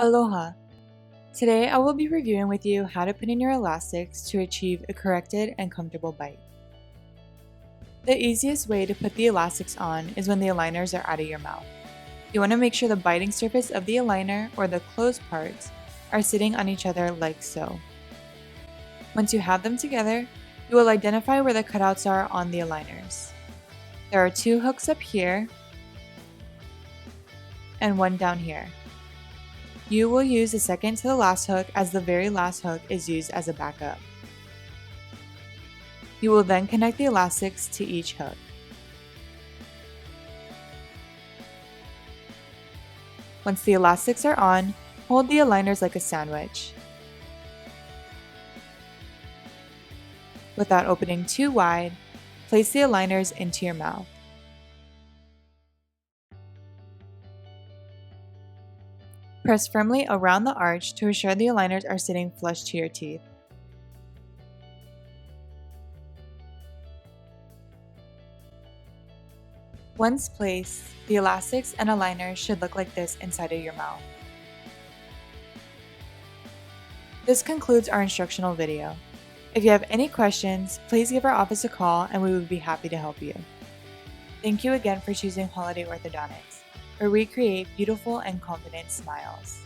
Aloha! Today I will be reviewing with you how to put in your elastics to achieve a corrected and comfortable bite. The easiest way to put the elastics on is when the aligners are out of your mouth. You want to make sure the biting surface of the aligner or the closed parts are sitting on each other like so. Once you have them together, you will identify where the cutouts are on the aligners. There are 2 hooks up here and 1 down here. You will use the second to the last hook as the very last hook is used as a backup. You will then connect the elastics to each hook. Once the elastics are on, hold the aligners like a sandwich. Without opening too wide, place the aligners into your mouth. Press firmly around the arch to ensure the aligners are sitting flush to your teeth. Once placed, the elastics and aligners should look like this inside of your mouth. This concludes our instructional video. If you have any questions, please give our office a call and we would be happy to help you. Thank you again for choosing Holliday Orthodontics, where we create beautiful and confident smiles.